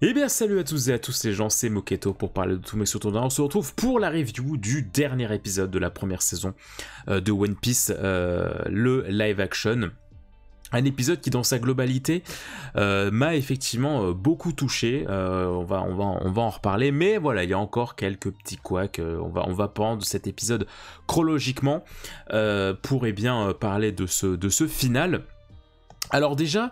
Eh bien salut à tous et à tous les gens, c'est Moketo pour parler de tout mais surtout on se retrouve pour la review du dernier épisode de la première saison de One Piece, le live action. Un épisode qui dans sa globalité m'a effectivement beaucoup touché, on va en reparler, mais voilà, il y a encore quelques petits couacs, on va prendre cet épisode chronologiquement pour parler de ce final. Alors déjà,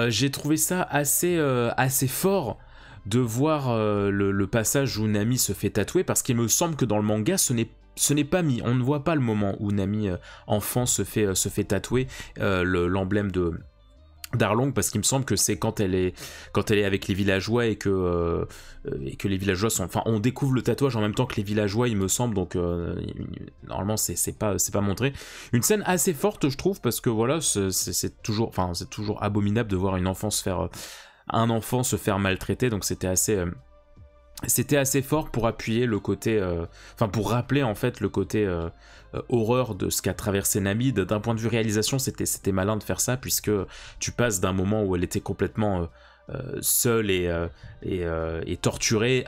j'ai trouvé ça assez fort de voir le passage où Nami se fait tatouer, parce qu'il me semble que dans le manga, ce n'est pas mis. On ne voit pas le moment où Nami, enfant, se fait tatouer l'emblème d'Arlong, parce qu'il me semble que c'est quand elle est avec les villageois et que les villageois sont, enfin, on découvre le tatouage en même temps que les villageois, il me semble, donc normalement c'est pas montré. Une scène assez forte, je trouve, parce que voilà, c'est toujours abominable de voir un enfant se faire maltraiter, donc c'était assez fort pour appuyer le côté, pour rappeler en fait le côté horreur de ce qu'a traversé Nami. D'un point de vue réalisation, c'était malin de faire ça, puisque tu passes d'un moment où elle était complètement seule et torturée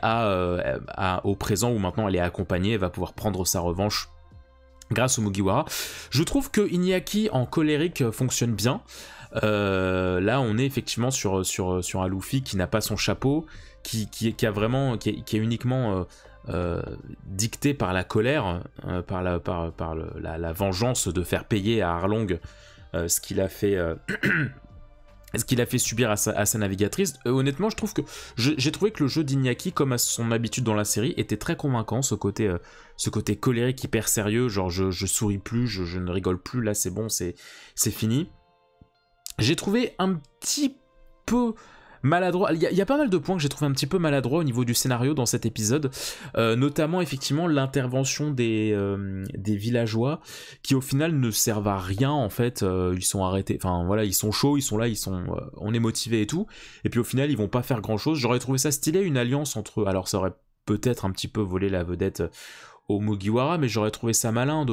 au présent où maintenant elle est accompagnée, elle va pouvoir prendre sa revanche grâce au Mugiwara. Je trouve que Iñaki en colérique fonctionne bien. Là on est effectivement sur un Luffy qui n'a pas son chapeau, qui est uniquement dicté par la colère, par la vengeance de faire payer à Arlong ce qu'il a fait subir à sa navigatrice. Honnêtement, je trouve que j'ai trouvé que le jeu d'Iñaki, comme à son habitude dans la série, était très convaincant. Ce côté colérique hyper sérieux, genre je souris plus, je ne rigole plus, là c'est bon, c'est fini. J'ai trouvé un petit peu maladroit. Il y a pas mal de points que j'ai trouvé un petit peu maladroit au niveau du scénario dans cet épisode, notamment effectivement l'intervention des villageois qui au final ne servent à rien en fait. Ils sont arrêtés, enfin voilà, ils sont chauds, ils sont là, on est motivés et tout, et puis au final ils vont pas faire grand chose. J'aurais trouvé ça stylé, une alliance entre eux. Alors ça aurait peut-être un petit peu volé la vedette au Mugiwara, mais j'aurais trouvé ça malin,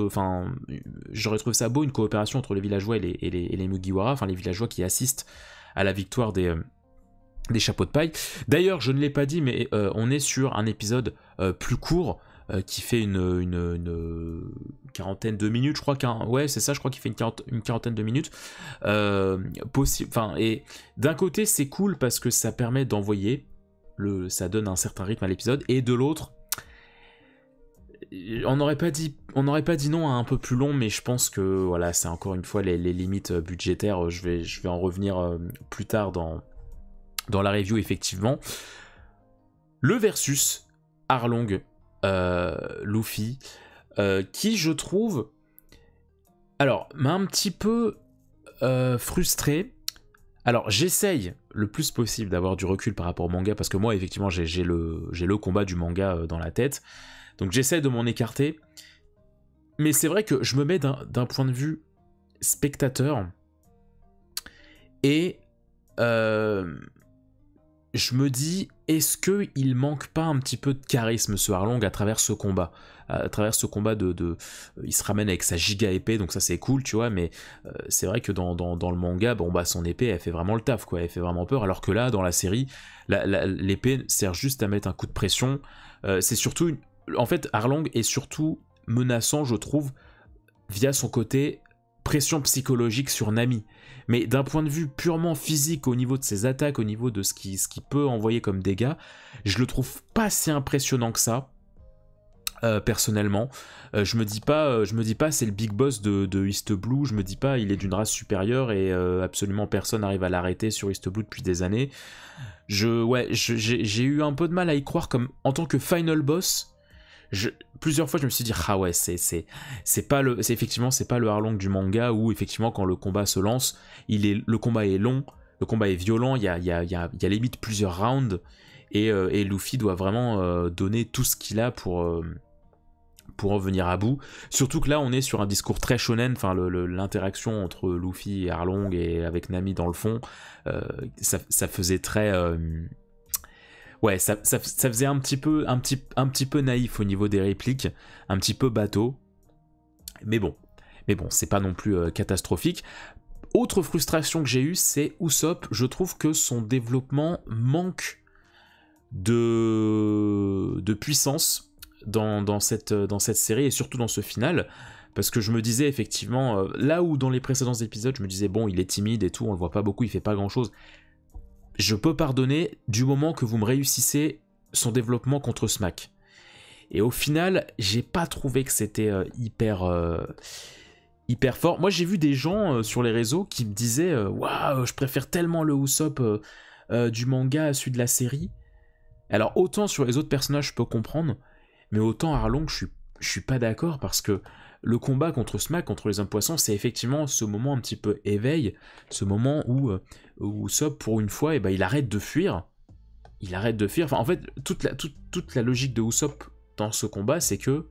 j'aurais trouvé ça beau, une coopération entre les villageois et les Mugiwara, enfin les villageois qui assistent à la victoire des chapeaux de paille. D'ailleurs, je ne l'ai pas dit, mais on est sur un épisode plus court, qui fait une quarantaine de minutes, je crois je crois qu'il fait une quarantaine de minutes. Et d'un côté, c'est cool parce que ça permet d'envoyer, ça donne un certain rythme à l'épisode, et de l'autre, on n'aurait pas dit non à un peu plus long, mais je pense que voilà, c'est encore une fois les limites budgétaires. Je vais en revenir plus tard dans la review, effectivement. Le versus Arlong Luffy, qui je trouve m'a un petit peu frustré. Alors j'essaye le plus possible d'avoir du recul par rapport au manga, parce que moi effectivement j'ai le combat du manga dans la tête, donc j'essaie de m'en écarter, mais c'est vrai que je me mets d'un point de vue spectateur, et je me dis, est-ce qu'il manque pas un petit peu de charisme, ce Arlong, à travers ce combat, il se ramène avec sa giga épée, donc ça c'est cool, tu vois, mais c'est vrai que dans le manga, son épée elle fait vraiment le taf, quoi, elle fait vraiment peur, alors que là dans la série, l'épée sert juste à mettre un coup de pression. C'est surtout en fait, Arlong est surtout menaçant, je trouve, via son côté pression psychologique sur Nami. Mais d'un point de vue purement physique, au niveau de ses attaques, au niveau de ce qu'il peut envoyer comme dégâts, je le trouve pas si impressionnant que ça. Personnellement, je me dis pas c'est le big boss de East Blue, je me dis pas il est d'une race supérieure et absolument personne n'arrive à l'arrêter sur East Blue depuis des années. J'ai eu un peu de mal à y croire comme en tant que final boss. Plusieurs fois je me suis dit c'est effectivement c'est pas le Arlong du manga, où effectivement quand le combat se lance, le combat est long, le combat est violent, il y a limite plusieurs rounds, et Luffy doit vraiment donner tout ce qu'il a pour en venir à bout. Surtout que là on est sur un discours très shonen, enfin l'interaction entre Luffy et Arlong et avec Nami dans le fond, ça faisait très ça faisait un petit peu naïf au niveau des répliques, un petit peu bateau, mais bon c'est pas non plus catastrophique. Autre frustration que j'ai eue, c'est Usopp. Je trouve que son développement manque de puissance dans cette série, et surtout dans ce final, parce que je me disais effectivement, là où dans les précédents épisodes, je me disais bon, il est timide et tout, on le voit pas beaucoup, il fait pas grand chose, je peux pardonner du moment que vous me réussissez son développement contre Smack. Et au final, j'ai pas trouvé que c'était hyper fort. Moi, j'ai vu des gens sur les réseaux qui me disaient waouh, je préfère tellement le Usopp du manga à celui de la série. Alors, autant sur les autres personnages, je peux comprendre, mais autant Arlong, je suis pas d'accord, parce que le combat contre Smack, contre les hommes poissons, c'est effectivement ce moment un petit peu éveil, ce moment où Usopp, pour une fois, il arrête de fuir. Il arrête de fuir. Enfin, en fait, toute la logique de Usopp dans ce combat, c'est que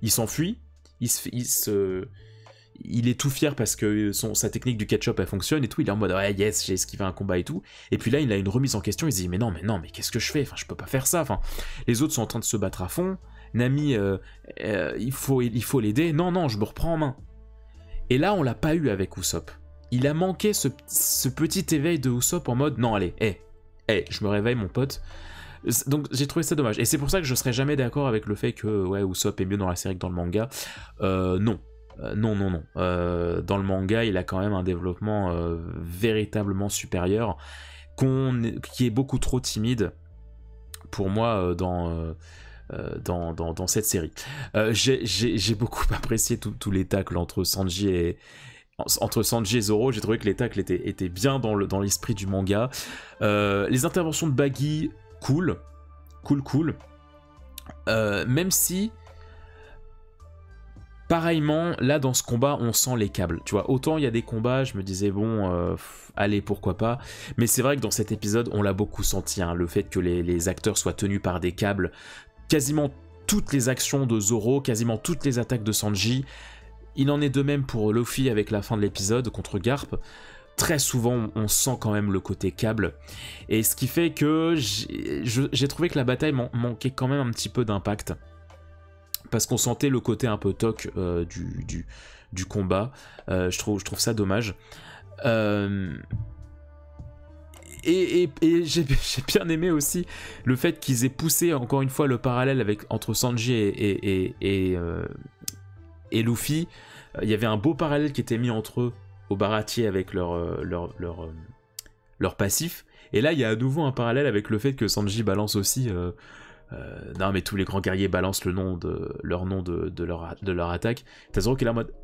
il s'enfuit, il est tout fier parce que sa technique du ketchup elle fonctionne et tout, il est en mode ouais yes, j'ai esquivé un combat et tout, et puis là il a une remise en question, il se dit mais non mais qu'est-ce que je fais, enfin je peux pas faire ça, enfin les autres sont en train de se battre à fond, Nami il faut l'aider, non je me reprends en main. Et là on l'a pas eu avec Usopp, il a manqué ce petit éveil de Usopp en mode non allez, je me réveille mon pote. Donc j'ai trouvé ça dommage, et c'est pour ça que je serais jamais d'accord avec le fait que ouais Usopp est mieux dans la série que dans le manga. Non. Non. Dans le manga, il a quand même un développement véritablement supérieur, qui est beaucoup trop timide pour moi dans cette série. J'ai beaucoup apprécié tous les tacles entre Sanji et Zoro. J'ai trouvé que les tacles étaient bien dans l'esprit du manga. Les interventions de Baggy, cool. Même si pareillement, là dans ce combat, on sent les câbles. Tu vois, autant il y a des combats, je me disais bon, allez, pourquoi pas. Mais c'est vrai que dans cet épisode, on l'a beaucoup senti, hein, le fait que les acteurs soient tenus par des câbles. Quasiment toutes les actions de Zoro, quasiment toutes les attaques de Sanji. Il en est de même pour Luffy avec la fin de l'épisode contre Garp. Très souvent, on sent quand même le côté câble. Et ce qui fait que j'ai trouvé que la bataille manquait quand même un petit peu d'impact. Parce qu'on sentait le côté un peu toc du combat. Je trouve ça dommage. Et j'ai bien aimé aussi le fait qu'ils aient poussé encore une fois le parallèle entre Sanji et Luffy. Il y avait un beau parallèle qui était mis entre eux au baratier avec leur passif. Et là, il y a à nouveau un parallèle avec le fait que Sanji balance aussi... non mais tous les grands guerriers balancent leur nom de leur attaque. T'as Zoro qui est là en mode...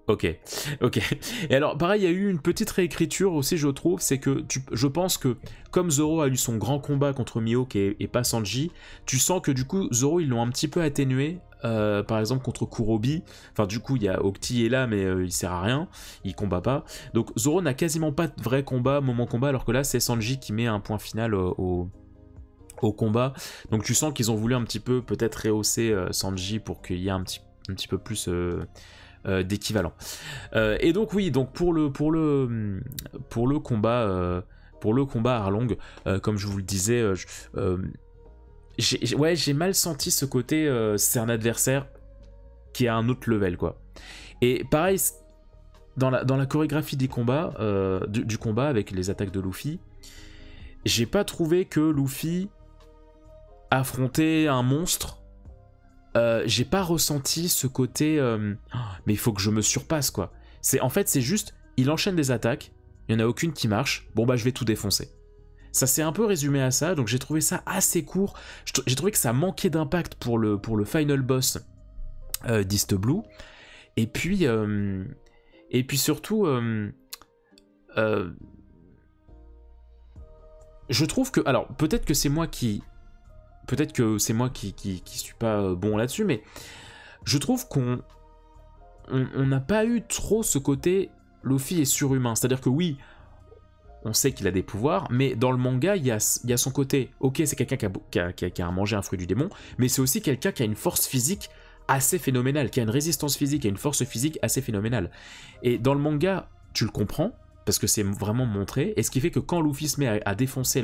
Ok. Et alors pareil, il y a eu une petite réécriture aussi, je trouve, c'est que je pense que comme Zoro a eu son grand combat contre Mihawk et pas Sanji, tu sens que du coup Zoro ils l'ont un petit peu atténué. Par exemple contre Kurobi, enfin du coup il y a Octi est là mais il sert à rien, il combat pas, donc Zoro n'a quasiment pas de vrai moment combat, alors que là c'est Sanji qui met un point final au combat, donc tu sens qu'ils ont voulu un petit peu peut-être rehausser Sanji pour qu'il y ait un petit peu plus d'équivalent. Et donc oui, donc pour le combat Arlong, comme je vous le disais, j'ai mal senti ce côté c'est un adversaire qui est à un autre level quoi. Et pareil dans la chorégraphie des combats, du combat avec les attaques de Luffy, j'ai pas trouvé que Luffy affrontait un monstre. J'ai pas ressenti ce côté mais il faut que je me surpasse quoi. En fait c'est juste il enchaîne des attaques, il y en a aucune qui marche, bon bah je vais tout défoncer. Ça s'est un peu résumé à ça, donc j'ai trouvé ça assez court. J'ai trouvé que ça manquait d'impact pour le final boss d'East Blue. Et puis surtout, je trouve que, alors peut-être que c'est moi qui suis pas bon là-dessus, mais je trouve qu'on n'a pas eu trop ce côté Luffy est surhumain. C'est-à-dire que oui, on sait qu'il a des pouvoirs, mais dans le manga, il y a son côté, ok, c'est quelqu'un qui a mangé un fruit du démon, mais c'est aussi quelqu'un qui a une force physique assez phénoménale, qui a une résistance physique, qui a une force physique assez phénoménale. Et dans le manga, tu le comprends, parce que c'est vraiment montré, et ce qui fait que quand Luffy se met à défoncer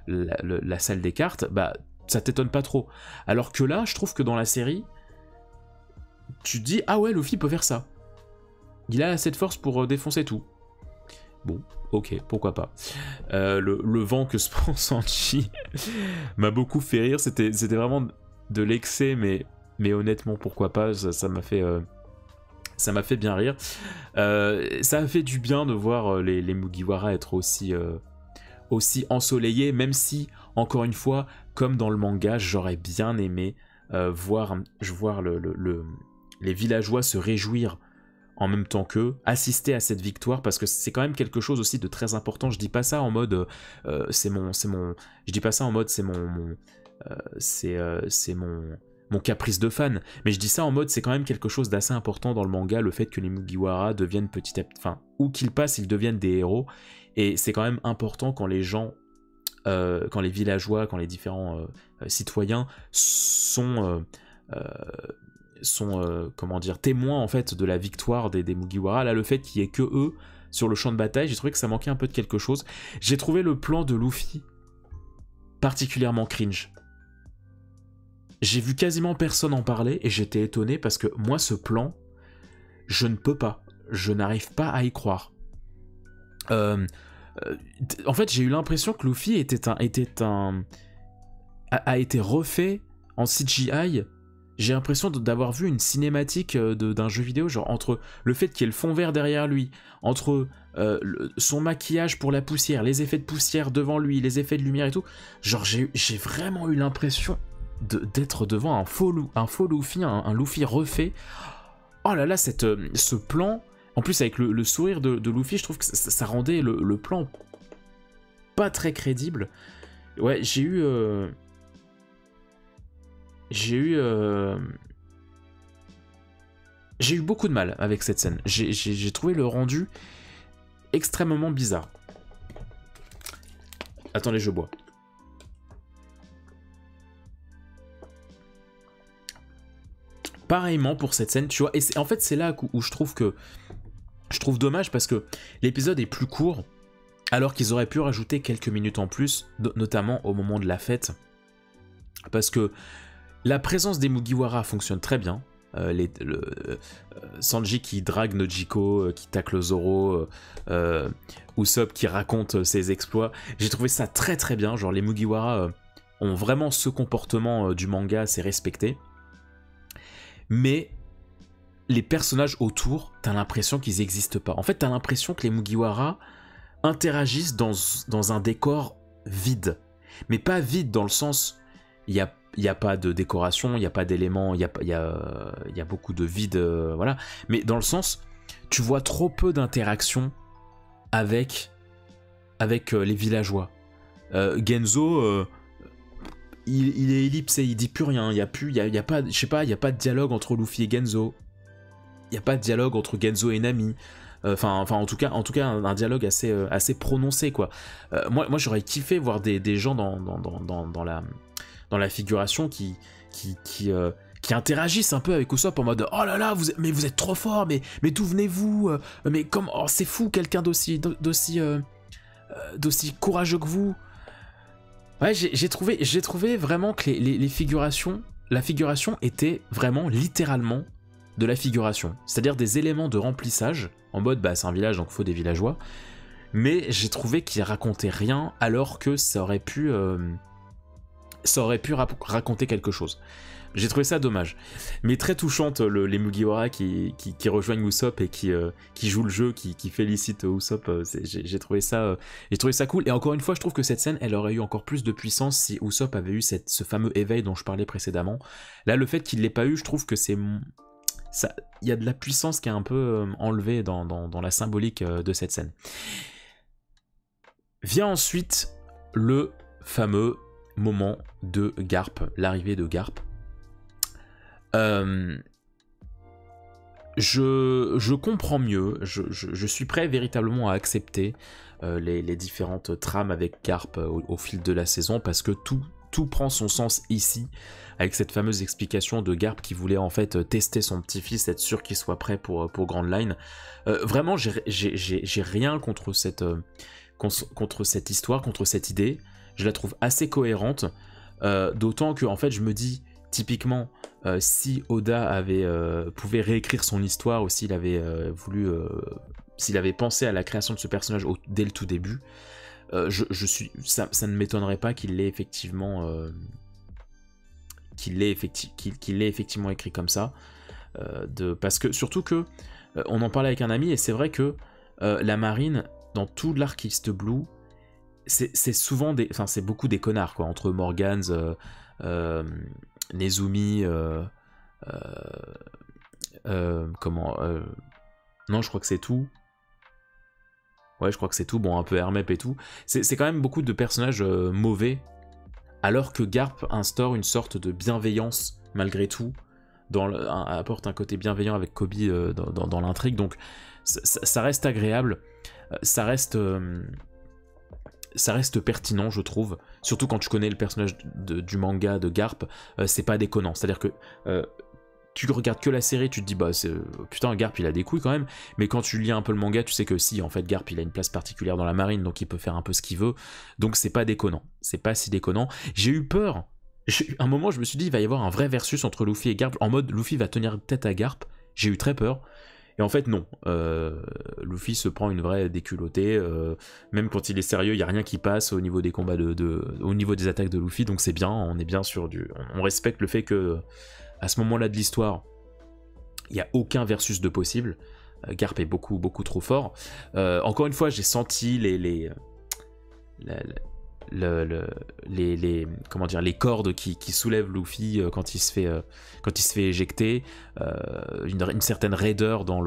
la salle des cartes, bah, ça t'étonne pas trop. Alors que là, je trouve que dans la série, tu te dis, ah ouais, Luffy peut faire ça. Il a cette force pour défoncer tout. Bon, ok, pourquoi pas. Le vent que se prend Sanji m'a beaucoup fait rire, c'était vraiment de l'excès, mais honnêtement, pourquoi pas, ça m'a fait... ça m'a fait bien rire. Ça a fait du bien de voir les Mugiwara être aussi ensoleillés, même si, encore une fois, comme dans le manga, j'aurais bien aimé voir les villageois se réjouir en même temps qu'eux, assister à cette victoire, parce que c'est quand même quelque chose aussi de très important. Je dis pas ça en mode je dis pas ça en mode c'est mon caprice de fan, mais je dis ça en mode c'est quand même quelque chose d'assez important dans le manga, le fait que les Mugiwara deviennent petit à petit, enfin, où qu'ils passent, ils deviennent des héros, et c'est quand même important quand les gens, quand les villageois, quand les différents citoyens sont comment dire, témoins en fait de la victoire des Mugiwara. Là, le fait qu'il y ait que eux sur le champ de bataille, j'ai trouvé que ça manquait un peu de quelque chose. J'ai trouvé le plan de Luffy particulièrement cringe. J'ai vu quasiment personne en parler et j'étais étonné parce que moi, ce plan, je ne peux pas. Je n'arrive pas à y croire. En fait, j'ai eu l'impression que Luffy a été refait en CGI. J'ai l'impression d'avoir vu une cinématique d'un jeu vidéo, genre entre le fait qu'il y ait le fond vert derrière lui, entre son maquillage pour la poussière, les effets de poussière devant lui, les effets de lumière et tout, genre j'ai vraiment eu l'impression d'être devant un faux Luffy, un Luffy refait. Oh là là, ce plan, en plus avec le sourire de Luffy, je trouve que ça rendait le plan pas très crédible. Ouais, j'ai eu beaucoup de mal avec cette scène. J'ai trouvé le rendu extrêmement bizarre. Attendez, je bois. Pareillement pour cette scène, tu vois. Et en fait, c'est là où je trouve dommage parce que l'épisode est plus court, alors qu'ils auraient pu rajouter quelques minutes en plus, notamment au moment de la fête. Parce que la présence des Mugiwara fonctionne très bien. Sanji qui drague Nojiko, qui tacle Zoro, Usopp qui raconte ses exploits. J'ai trouvé ça très très bien. Genre les Mugiwara ont vraiment ce comportement du manga, c'est respecté. Mais les personnages autour, t'as l'impression qu'ils n'existent pas. En fait, t'as l'impression que les Mugiwara interagissent dans un décor vide. Mais pas vide dans le sens... Il n'y a pas de décoration, il n'y a pas d'éléments, il y a beaucoup de vide, voilà. Mais dans le sens, tu vois trop peu d'interaction avec les villageois. Genzo, il est ellipsé, il dit plus rien, il y a pas, je sais pas, il y a pas de dialogue entre Luffy et Genzo. Il n'y a pas de dialogue entre Genzo et Nami. Enfin, en tout cas, un dialogue assez prononcé, quoi. Moi, j'aurais kiffé voir des gens dans la figuration qui interagissent un peu avec Usopp en mode oh là là, vous êtes trop fort, mais d'où venez-vous, mais comment, oh, c'est fou, quelqu'un d'aussi courageux que vous. Ouais, j'ai trouvé vraiment que les figurations, la figuration était vraiment littéralement de la figuration, c'est-à-dire des éléments de remplissage en mode bah c'est un village donc il faut des villageois, mais j'ai trouvé qu'ils racontaient rien alors que ça aurait pu raconter quelque chose. J'ai trouvé ça dommage. Mais très touchante, les Mugiwara qui rejoignent Usopp et qui jouent le jeu, qui félicitent Usopp. J'ai trouvé ça cool. Et encore une fois, je trouve que cette scène, elle aurait eu encore plus de puissance si Usopp avait eu ce fameux éveil dont je parlais précédemment. Là, le fait qu'il ne l'ait pas eu, je trouve que il y a de la puissance qui est un peu enlevée dans la symbolique de cette scène. Vient ensuite le fameux moment de Garp, l'arrivée de Garp. Je comprends mieux, je suis prêt véritablement à accepter les différentes trames avec Garp au fil de la saison, parce que tout prend son sens ici, avec cette fameuse explication de Garp qui voulait en fait tester son petit-fils, être sûr qu'il soit prêt pour Grand Line. Vraiment, j'ai rien contre cette histoire, contre cette idée. Je la trouve assez cohérente, d'autant que en fait je me dis typiquement si Oda pouvait réécrire son histoire, ou s'il avait voulu s'il avait pensé à la création de ce personnage dès le tout début, ça ne m'étonnerait pas qu'il l'ait effectivement écrit comme ça, parce que surtout que on en parlait avec un ami et c'est vrai que la marine dans tout l'arc East Blue, c'est souvent c'est beaucoup des connards quoi, entre Morgans, Nezumi, non je crois que c'est tout. Ouais, je crois que c'est tout. Bon, un peu Hermep et tout. C'est quand même beaucoup de personnages mauvais, alors que Garp instaure une sorte de bienveillance, malgré tout, apporte un côté bienveillant avec Kobe dans l'intrigue, donc ça reste agréable, ça reste pertinent, je trouve, surtout quand tu connais le personnage du manga de Garp, c'est pas déconnant, c'est-à-dire que tu regardes que la série, tu te dis bah putain Garp il a des couilles quand même, mais quand tu lis un peu le manga tu sais que si en fait Garp il a une place particulière dans la marine donc il peut faire un peu ce qu'il veut, donc c'est pas déconnant, c'est pas si déconnant. J'ai eu peur, un moment je me suis dit il va y avoir un vrai versus entre Luffy et Garp, en mode Luffy va tenir tête à Garp, j'ai eu très peur, et en fait non, Luffy se prend une vraie déculottée, même quand il est sérieux il n'y a rien qui passe au niveau des combats au niveau des attaques de Luffy, donc c'est bien, on est bien sur on respecte le fait que à ce moment-là de l'histoire, il n'y a aucun versus de possible. Garp est beaucoup, beaucoup trop fort. Encore une fois, j'ai senti les cordes qui soulèvent Luffy quand il se fait éjecter. Une certaine raideur dans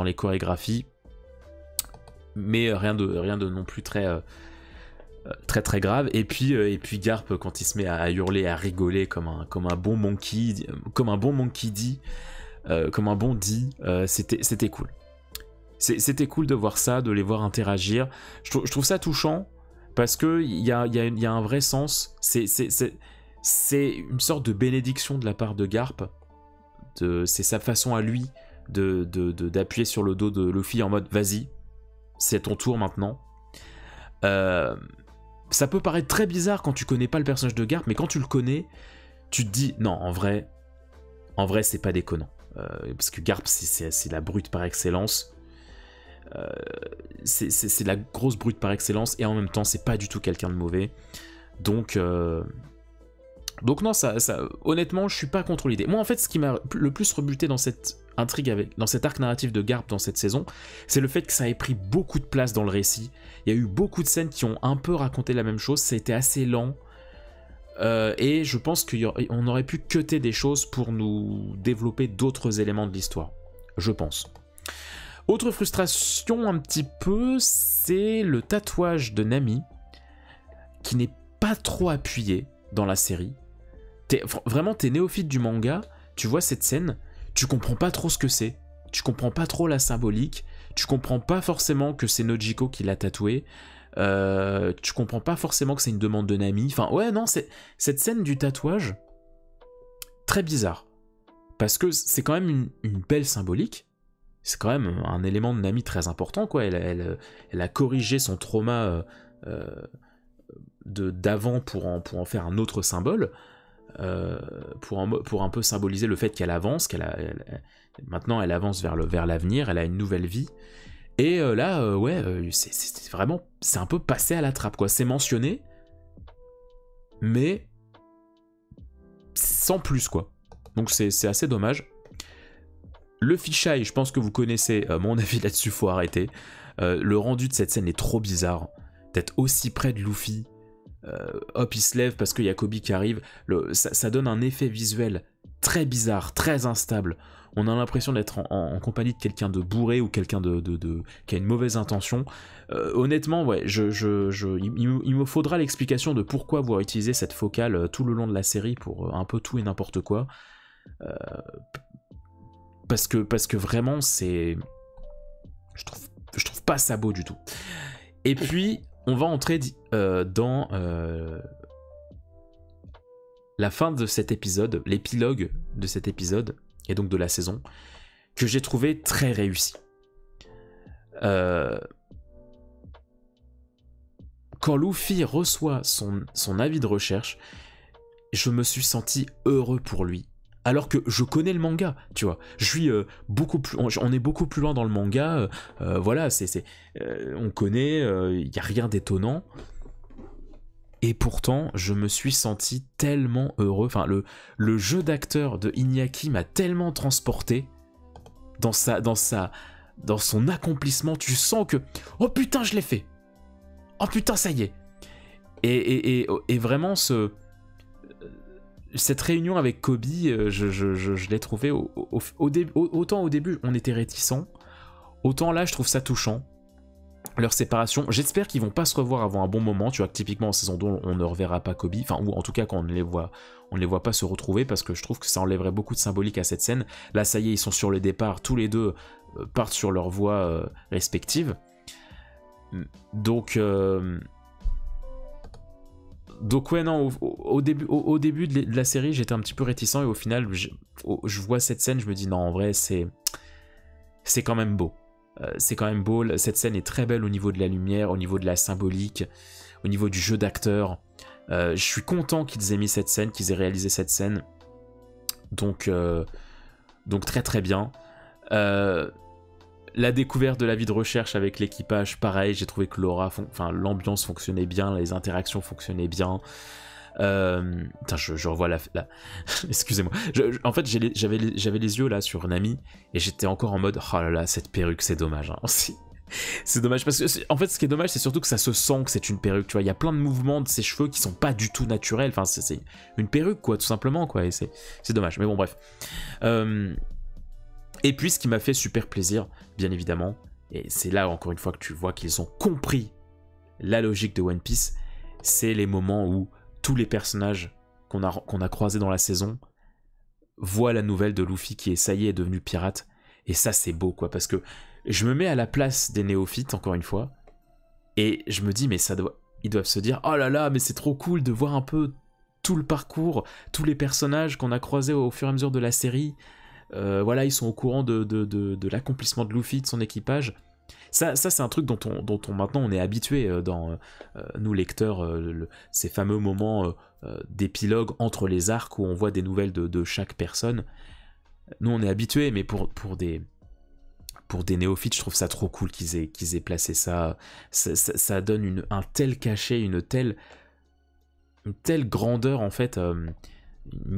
les chorégraphies. Mais rien de non plus très grave, et puis Garp quand il se met à hurler, à rigoler comme un bon monkey dit, c'était cool. C'était cool de voir ça, de les voir interagir. Je trouve ça touchant parce que il y a un vrai sens. C'est une sorte de bénédiction de la part de Garp. C'est sa façon à lui d'appuyer sur le dos de Luffy en mode vas-y, c'est ton tour maintenant. Ça peut paraître très bizarre quand tu connais pas le personnage de Garp, mais quand tu le connais, tu te dis non, en vrai c'est pas déconnant, parce que Garp c'est la brute par excellence, c'est la grosse brute par excellence, et en même temps c'est pas du tout quelqu'un de mauvais, donc non, ça honnêtement je suis pas contre l'idée. Moi en fait ce qui m'a le plus rebuté dans cette intrigue, dans cet arc narratif de Garp dans cette saison, c'est le fait que ça ait pris beaucoup de place dans le récit. Il y a eu beaucoup de scènes qui ont un peu raconté la même chose, ça a été assez lent, et je pense qu'on aurait pu cutter des choses pour nous développer d'autres éléments de l'histoire, je pense. Autre frustration un petit peu, c'est le tatouage de Nami, qui n'est pas trop appuyé dans la série. Vraiment, t'es néophyte du manga, tu vois cette scène, tu comprends pas trop ce que c'est, tu comprends pas trop la symbolique, tu comprends pas forcément que c'est Nojiko qui l'a tatoué, tu comprends pas forcément que c'est une demande de Nami, enfin ouais non, cette scène du tatouage, très bizarre, parce que c'est quand même une belle symbolique, c'est quand même un élément de Nami très important quoi, elle a corrigé son trauma d'avant pour en faire un autre symbole, pour un peu symboliser le fait qu'elle avance, maintenant elle avance vers l'avenir, elle a une nouvelle vie, et là c'est vraiment, c'est un peu passé à la trappe quoi, c'est mentionné mais sans plus quoi, donc c'est assez dommage. Le fisheye, je pense que vous connaissez mon avis là-dessus, faut arrêter. Le rendu de cette scène est trop bizarre, d'être aussi près de Luffy, hop il se lève parce qu'il y a Kobe qui arrive, ça donne un effet visuel très bizarre, très instable, on a l'impression d'être en compagnie de quelqu'un de bourré ou quelqu'un qui a une mauvaise intention. Honnêtement ouais, il me faudra l'explication de pourquoi vous utilisez cette focale tout le long de la série pour un peu tout et n'importe quoi, parce que vraiment je trouve pas ça beau du tout. Et puis on va entrer dans la fin de cet épisode, l'épilogue de cet épisode, et donc de la saison, que j'ai trouvé très réussi. Quand Luffy reçoit son avis de recherche, je me suis senti heureux pour lui. alors que je connais le manga, tu vois. Je suis beaucoup plus, on est beaucoup plus loin dans le manga, voilà, on connaît, il n'y a rien d'étonnant. Et pourtant, je me suis senti tellement heureux. Enfin, le jeu d'acteur de Iñaki m'a tellement transporté dans son accomplissement. Tu sens que, oh putain, je l'ai fait. Oh putain, ça y est. Et vraiment, cette réunion avec Kobe, je l'ai trouvé autant au début, on était réticents. Autant là, je trouve ça touchant. Leur séparation, j'espère qu'ils vont pas se revoir avant un bon moment, tu vois, que typiquement en saison 2 on ne reverra pas Kobe, enfin ou en tout cas quand on ne les voit pas se retrouver, parce que je trouve que ça enlèverait beaucoup de symbolique à cette scène. Là ça y est, ils sont sur le départ, tous les deux partent sur leur voie respective. Donc ouais, non, au début de la série j'étais un petit peu réticent, et au final je vois cette scène, je me dis non, en vrai c'est quand même beau. C'est quand même beau, cette scène est très belle au niveau de la lumière, au niveau de la symbolique, au niveau du jeu d'acteur. Je suis content qu'ils aient mis cette scène, qu'ils aient réalisé cette scène. Donc très très bien. La découverte de la vie de recherche avec l'équipage, pareil, j'ai trouvé que l'ambiance fonctionnait bien, les interactions fonctionnaient bien. Putain, je revois la... Excusez-moi. En fait, j'avais les yeux là sur Nami et j'étais encore en mode oh là là, cette perruque, c'est dommage. Hein. C'est dommage parce que en fait, ce qui est dommage, c'est surtout que ça se sent que c'est une perruque. Tu vois, il y a plein de mouvements de ses cheveux qui sont pas du tout naturels. Enfin, c'est une perruque, quoi, tout simplement, quoi. Et c'est dommage. Mais bon, bref. Et puis, ce qui m'a fait super plaisir, bien évidemment, et c'est là encore une fois que tu vois qu'ils ont compris la logique de One Piece, c'est les moments où tous les personnages qu'on a croisés dans la saison voient la nouvelle de Luffy qui ça y est devenu pirate, et ça c'est beau quoi, parce que je me mets à la place des néophytes encore une fois, et je me dis mais ils doivent se dire oh là là, mais c'est trop cool de voir un peu tout le parcours, tous les personnages qu'on a croisés au fur et à mesure de la série, voilà, ils sont au courant de l'accomplissement de Luffy, de son équipage. Ça c'est un truc dont on maintenant on est habitué dans nous lecteurs, ces fameux moments d'épilogue entre les arcs où on voit des nouvelles de chaque personne. Nous on est habitué, mais pour des néophytes, je trouve ça trop cool qu'ils aient placé ça. Ça donne un tel cachet, une telle grandeur en fait, une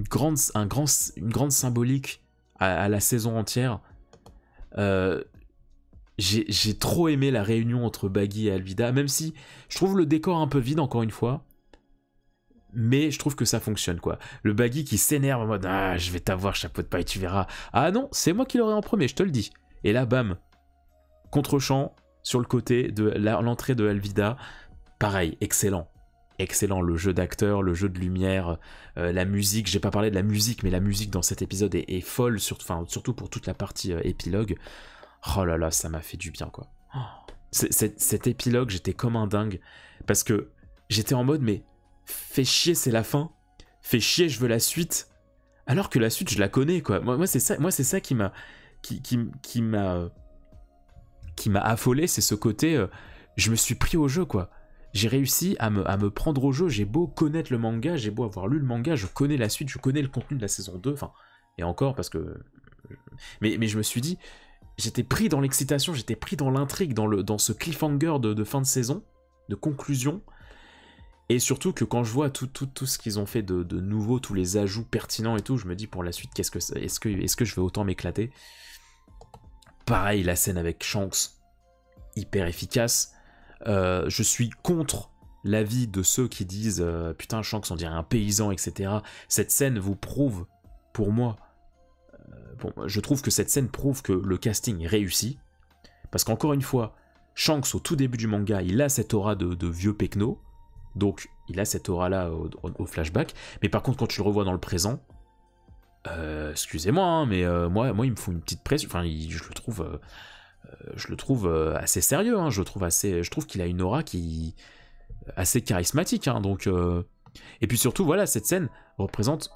grande symbolique à la saison entière. J'ai trop aimé la réunion entre Baggy et Alvida, même si je trouve le décor un peu vide encore une fois, mais je trouve que ça fonctionne quoi. Le Baggy qui s'énerve en mode ah je vais t'avoir chapeau de paille, tu verras. Ah non, c'est moi qui l'aurai en premier, je te le dis. Et là bam, contre-champ sur le côté de l'entrée de Alvida, pareil, excellent. Excellent, le jeu d'acteur, le jeu de lumière, la musique, j'ai pas parlé de la musique, mais la musique dans cet épisode est folle, surtout pour toute la partie épilogue. Oh là là, ça m'a fait du bien, quoi. Cet épilogue, j'étais comme un dingue. Parce que j'étais en mode, mais fais chier, c'est la fin. Fais chier, je veux la suite. Alors que la suite, je la connais, quoi. Moi c'est ça qui m'a affolé, c'est ce côté... je me suis pris au jeu, quoi. J'ai réussi à me prendre au jeu. J'ai beau connaître le manga, j'ai beau avoir lu le manga, je connais la suite, je connais le contenu de la saison 2. Enfin, et encore, parce que... Mais je me suis dit... J'étais pris dans l'excitation, j'étais pris dans l'intrigue, dans ce cliffhanger de fin de saison, de conclusion. Et surtout que quand je vois tout ce qu'ils ont fait de nouveau, tous les ajouts pertinents et tout, je me dis pour la suite, est-ce que je vais autant m'éclater? Pareil, la scène avec Shanks, hyper efficace. Je suis contre l'avis de ceux qui disent putain, Shanks on dirait un paysan, etc. Cette scène vous prouve, pour moi, je trouve que cette scène prouve que le casting réussit, parce qu'encore une fois, Shanks au tout début du manga, il a cette aura de vieux pecno, donc il a cette aura là au flashback, mais par contre quand tu le revois dans le présent, excusez-moi, hein, mais moi il me faut une petite pression, enfin je le trouve assez sérieux, hein, je trouve qu'il a une aura qui assez charismatique, hein, donc et puis surtout voilà, cette scène représente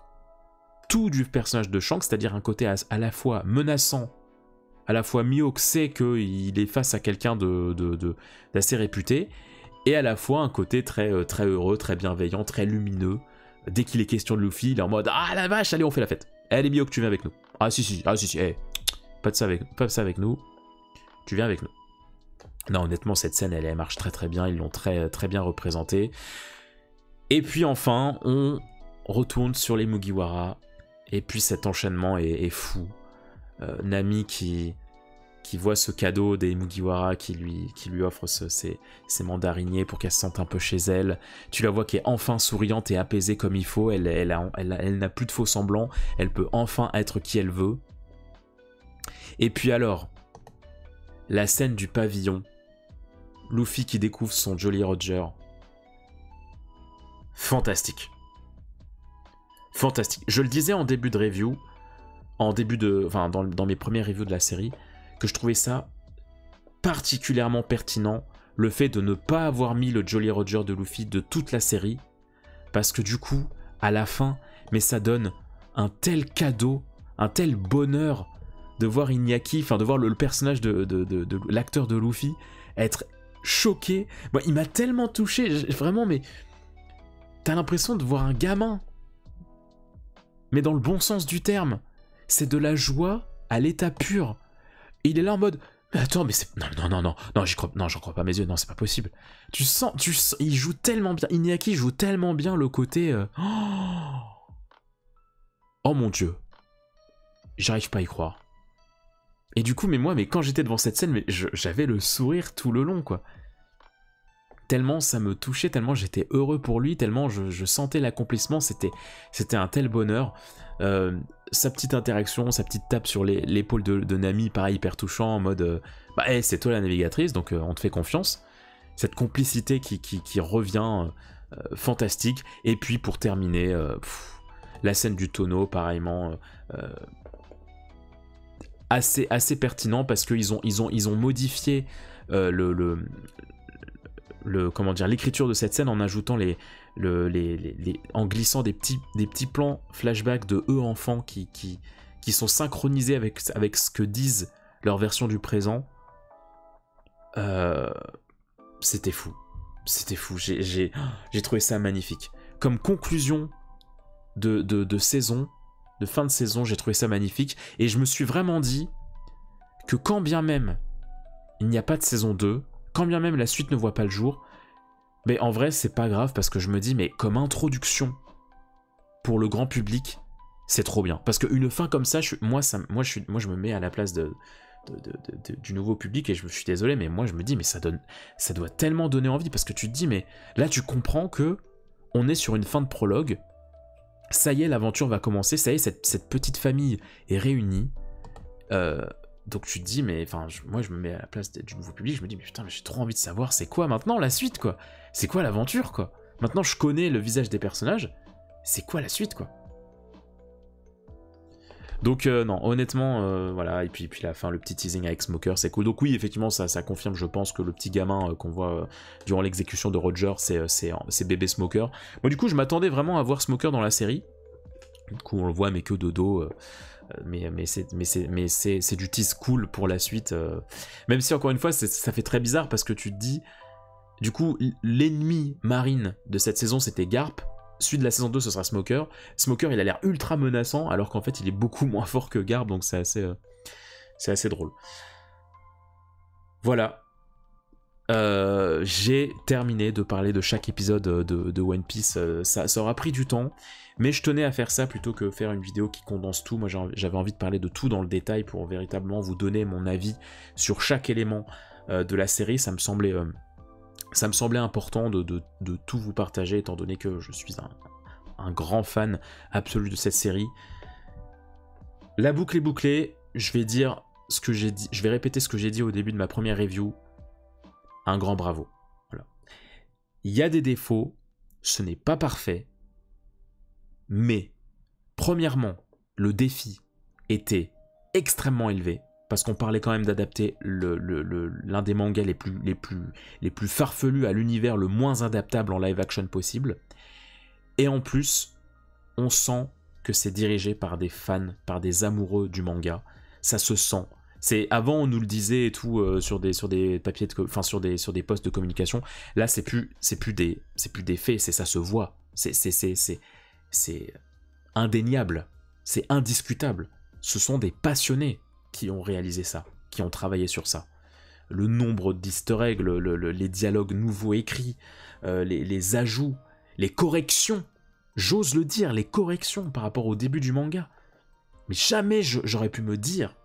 tout du personnage de Shanks, c'est-à-dire un côté à la fois menaçant, à la fois Mihawk sait qu'il est face à quelqu'un d'assez réputé, et à la fois un côté très, très heureux, très bienveillant, très lumineux. Dès qu'il est question de Luffy, il est en mode « Ah la vache, allez on fait la fête !» Allez, Mihawk, tu viens avec nous. Ah si, hey, pas de ça avec nous. Tu viens avec nous. Non, honnêtement, cette scène, elle marche très très bien. Ils l'ont très, très bien représentée. Et puis enfin, on retourne sur les Mugiwara. Et puis cet enchaînement est fou. Nami qui voit ce cadeau des Mugiwara qui lui offre ces mandariniers pour qu'elle se sente un peu chez elle. Tu la vois qui est enfin souriante et apaisée comme il faut. Elle n'a plus de faux semblants. Elle peut enfin être qui elle veut. Et puis alors, la scène du pavillon. Luffy qui découvre son Jolly Roger. Fantastique. Fantastique. Je le disais en début de review, dans mes premières reviews de la série, que je trouvais ça particulièrement pertinent, le fait de ne pas avoir mis le Jolly Roger de Luffy de toute la série, parce que du coup, à la fin, mais ça donne un tel cadeau, un tel bonheur de voir Iñaki, enfin de voir le personnage de l'acteur de Luffy être choqué. Moi, il m'a tellement touché, vraiment, mais t'as l'impression de voir un gamin. Mais dans le bon sens du terme. C'est de la joie à l'état pur. Et il est là en mode, mais attends, mais c'est... Non, j'en crois pas mes yeux, non, c'est pas possible. Tu sens, il joue tellement bien, Iñaki joue tellement bien le côté... Oh mon Dieu. J'arrive pas à y croire. Et du coup, mais quand j'étais devant cette scène, j'avais le sourire tout le long, quoi. Tellement ça me touchait, tellement j'étais heureux pour lui, tellement je sentais l'accomplissement, c'était un tel bonheur. Sa petite interaction, sa petite tape sur l'épaule de Nami, pareil, hyper touchant, en mode hey, c'est toi la navigatrice, donc on te fait confiance. Cette complicité qui revient, fantastique. Et puis pour terminer, la scène du tonneau, pareillement, assez pertinent parce qu'ils ont modifié comment dire, l'écriture de cette scène en ajoutant en glissant des petits plans flashback de eux enfants qui sont synchronisés avec ce que disent leur version du présent. C'était fou. J'ai trouvé ça magnifique. Comme conclusion de saison, de fin de saison, j'ai trouvé ça magnifique. Et je me suis vraiment dit que quand bien même il n'y a pas de saison 2, quand bien même la suite ne voit pas le jour, mais en vrai c'est pas grave parce que je me dis mais comme introduction pour le grand public, c'est trop bien. Parce qu'une fin comme ça, moi je me mets à la place du nouveau public et je suis désolé, mais moi je me dis mais ça doit tellement donner envie parce que tu te dis mais là tu comprends que on est sur une fin de prologue, ça y est l'aventure va commencer, ça y est cette petite famille est réunie. Donc tu te dis, mais enfin, moi je me mets à la place du nouveau public, je me dis, mais putain, mais j'ai trop envie de savoir c'est quoi maintenant la suite, quoi. C'est quoi l'aventure, quoi. Maintenant je connais le visage des personnages, c'est quoi la suite, quoi. Donc non, honnêtement, voilà, et puis la fin, le petit teasing avec Smoker, c'est cool. Donc oui, effectivement, ça confirme, je pense, que le petit gamin qu'on voit durant l'exécution de Roger, c'est bébé Smoker. Moi du coup, je m'attendais vraiment à voir Smoker dans la série. Du coup, on le voit, mais que de dos... mais c'est du tease cool pour la suite, même si encore une fois ça fait très bizarre parce que tu te dis du coup l'ennemi marine de cette saison c'était Garp, celui de la saison 2 ce sera Smoker. Smoker il a l'air ultra menaçant alors qu'en fait il est beaucoup moins fort que Garp, donc c'est assez drôle. Voilà, j'ai terminé de parler de chaque épisode de One Piece. Ça aura pris du temps, mais je tenais à faire ça plutôt que faire une vidéo qui condense tout. Moi j'avais envie de parler de tout dans le détail pour véritablement vous donner mon avis sur chaque élément de la série. Ça me semblait important de tout vous partager étant donné que je suis un grand fan absolu de cette série. La boucle est bouclée, je vais dire ce que j'ai dit, je vais répéter ce que j'ai dit au début de ma première review. Un grand bravo. Voilà. Il y a des défauts, ce n'est pas parfait, mais premièrement, le défi était extrêmement élevé, parce qu'on parlait quand même d'adapter l'un des mangas les plus farfelus à l'univers le moins adaptable en live action possible, et en plus, on sent que c'est dirigé par des fans, par des amoureux du manga, ça se sent. Avant on nous le disait et tout sur des papiers sur des posts de communication. Là c'est plus des faits, ça se voit. C'est indéniable. C'est indiscutable. Ce sont des passionnés qui ont réalisé ça, qui ont travaillé sur ça. Le nombre d'easter eggs, les dialogues nouveaux écrits, les ajouts, les corrections, j'ose le dire, les corrections par rapport au début du manga. Mais jamais j'aurais pu me dire,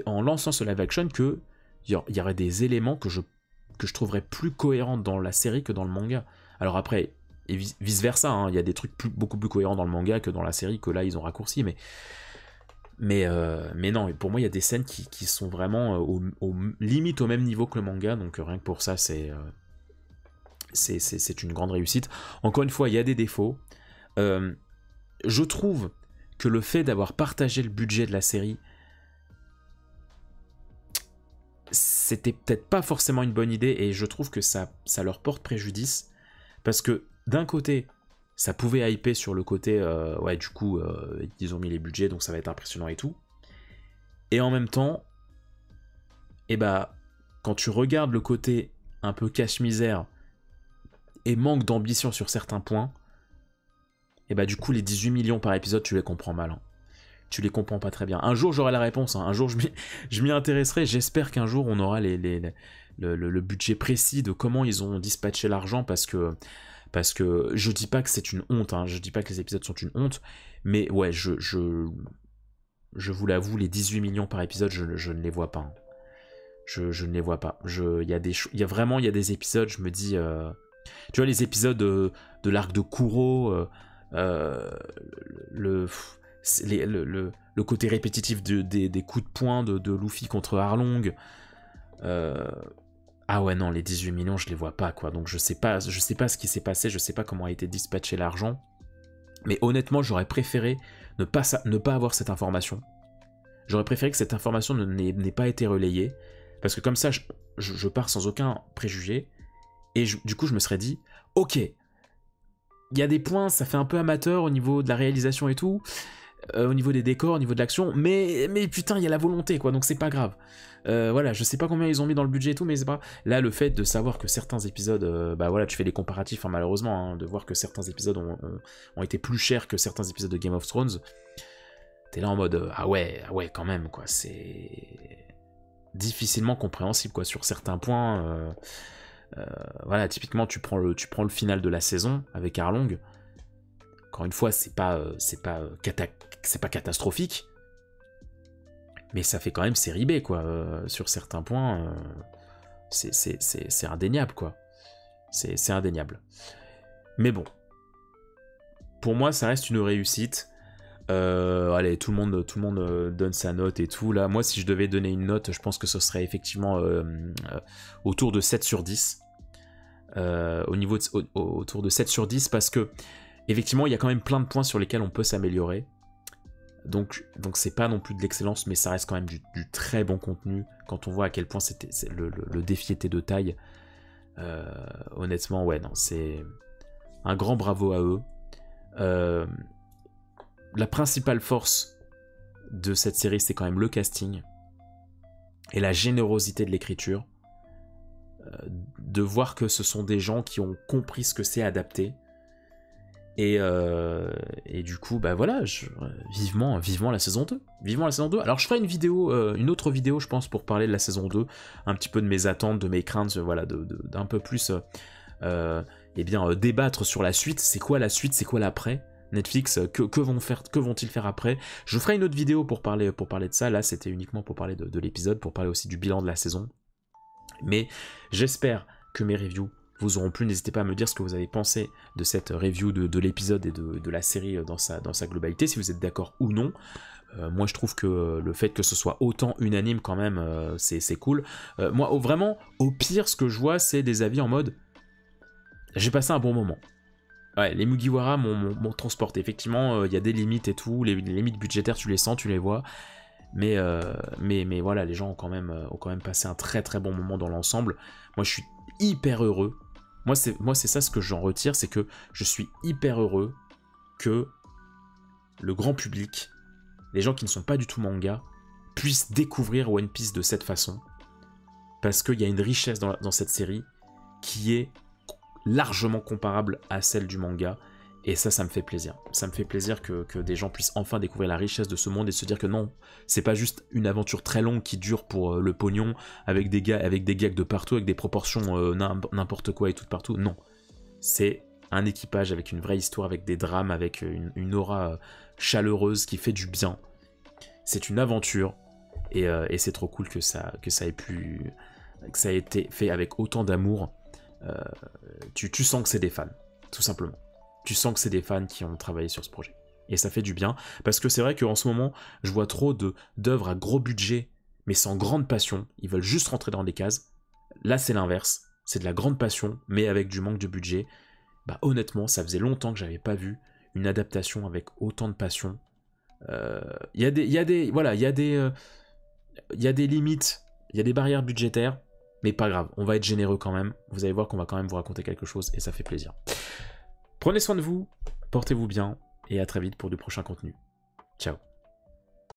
en lançant ce live action, qu'il y aurait des éléments que je trouverais plus cohérents dans la série que dans le manga. Alors après, et vice versa, hein, il y a des trucs beaucoup plus cohérents dans le manga que dans la série, que là ils ont raccourci, mais non, pour moi il y a des scènes qui sont vraiment limite au même niveau que le manga, donc rien que pour ça c'est une grande réussite. Encore une fois, il y a des défauts. Je trouve que le fait d'avoir partagé le budget de la série, c'était peut-être pas forcément une bonne idée, et je trouve que ça leur porte préjudice, parce que d'un côté, ça pouvait hyper sur le côté, ouais, du coup, ils ont mis les budgets, donc ça va être impressionnant et tout. Et en même temps, quand tu regardes le côté un peu cache-misère et manque d'ambition sur certains points, du coup, les 18 millions par épisode, tu les comprends mal. Hein. Tu les comprends pas très bien. Un jour, j'aurai la réponse. Hein. Un jour, je m'y intéresserai. J'espère qu'un jour, on aura le budget précis de comment ils ont dispatché l'argent, parce que je dis pas que c'est une honte, hein, je dis pas que les épisodes sont une honte, mais ouais, je vous l'avoue, les 18 millions par épisode, je ne les vois pas. Hein. Je ne les vois pas. Il y a des épisodes, je me dis... tu vois, les épisodes de l'arc de Kuro, le côté répétitif des coups de poing de Luffy contre Arlong... Ah ouais, non, les 18 millions, je les vois pas, quoi. Donc je sais pas ce qui s'est passé, je sais pas comment a été dispatché l'argent. Mais honnêtement, j'aurais préféré ne pas avoir cette information. J'aurais préféré que cette information n'ait pas été relayée. Parce que comme ça, je pars sans aucun préjugé. Et du coup, je me serais dit, ok, il y a des points, ça fait un peu amateur au niveau de la réalisation et tout. Au niveau des décors, au niveau de l'action, mais putain, il y a la volonté, quoi, donc c'est pas grave. Voilà, je sais pas combien ils ont mis dans le budget et tout, mais c'est pas... Là, le fait de savoir que certains épisodes, voilà, tu fais les comparatifs, hein, malheureusement, hein, de voir que certains épisodes ont été plus chers que certains épisodes de Game of Thrones, t'es là en mode, ah ouais, quand même, quoi, c'est difficilement compréhensible, quoi, sur certains points. Voilà, typiquement, tu prends le final de la saison avec Arlong. Encore une fois, c'est pas catastrophique, mais ça fait quand même série B, quoi. Sur certains points, c'est indéniable, quoi. C'est indéniable. Mais bon, pour moi, ça reste une réussite. Allez, tout le monde donne sa note et tout. Là, moi, si je devais donner une note, je pense que ce serait effectivement autour de 7 sur 10. Autour de 7 sur 10, parce que effectivement, il y a quand même plein de points sur lesquels on peut s'améliorer. Donc c'est pas non plus de l'excellence, mais ça reste quand même du très bon contenu. Quand on voit à quel point le défi était de taille. Honnêtement, ouais, non, c'est un grand bravo à eux. La principale force de cette série, c'est quand même le casting et la générosité de l'écriture. De voir que ce sont des gens qui ont compris ce que c'est adapter. Et du coup, voilà, vivement la saison 2. Vivement la saison 2. Alors je ferai une autre vidéo, je pense, pour parler de la saison 2, un petit peu de mes attentes, de mes craintes, voilà, d'un peu plus débattre sur la suite. C'est quoi la suite, c'est quoi l'après Netflix, que vont-ils faire après? Je ferai une autre vidéo pour parler de ça. Là, c'était uniquement pour parler de l'épisode, pour parler aussi du bilan de la saison. Mais j'espère que mes reviews vous auront plu. N'hésitez pas à me dire ce que vous avez pensé de cette review de l'épisode et de la série dans sa globalité, si vous êtes d'accord ou non. Moi, je trouve que le fait que ce soit autant unanime, quand même, c'est cool. Moi, vraiment, au pire, ce que je vois, c'est des avis en mode « J'ai passé un bon moment ». Ouais, les Mugiwara m'ont transporté. Effectivement, il y a des limites et tout. Les limites budgétaires, tu les sens, tu les vois. Mais voilà, les gens ont quand même passé un très très bon moment dans l'ensemble. Moi, je suis hyper heureux. Moi, c'est ça ce que j'en retire, c'est que je suis hyper heureux que le grand public, les gens qui ne sont pas du tout manga, puissent découvrir One Piece de cette façon. Parce qu'il y a une richesse dans cette série qui est largement comparable à celle du manga. Et ça me fait plaisir. Ça me fait plaisir que des gens puissent enfin découvrir la richesse de ce monde et se dire que non, c'est pas juste une aventure très longue qui dure pour le pognon, avec des gags de partout, avec des proportions n'importe quoi et tout partout. Non. C'est un équipage avec une vraie histoire, avec des drames, avec une aura chaleureuse qui fait du bien. C'est une aventure. Et c'est trop cool que ça ait été fait avec autant d'amour. Tu sens que c'est des fans, tout simplement. Tu sens que c'est des fans qui ont travaillé sur ce projet. Et ça fait du bien, parce que c'est vrai qu'en ce moment, je vois trop d'œuvres à gros budget, mais sans grande passion. Ils veulent juste rentrer dans des cases. Là, c'est l'inverse. C'est de la grande passion, mais avec du manque de budget. Bah, honnêtement, ça faisait longtemps que j'avais pas vu une adaptation avec autant de passion. Il y a des limites, il y a des barrières budgétaires, mais pas grave, on va être généreux quand même. Vous allez voir qu'on va quand même vous raconter quelque chose, et ça fait plaisir. Prenez soin de vous, portez-vous bien, et à très vite pour de prochains contenus. Ciao.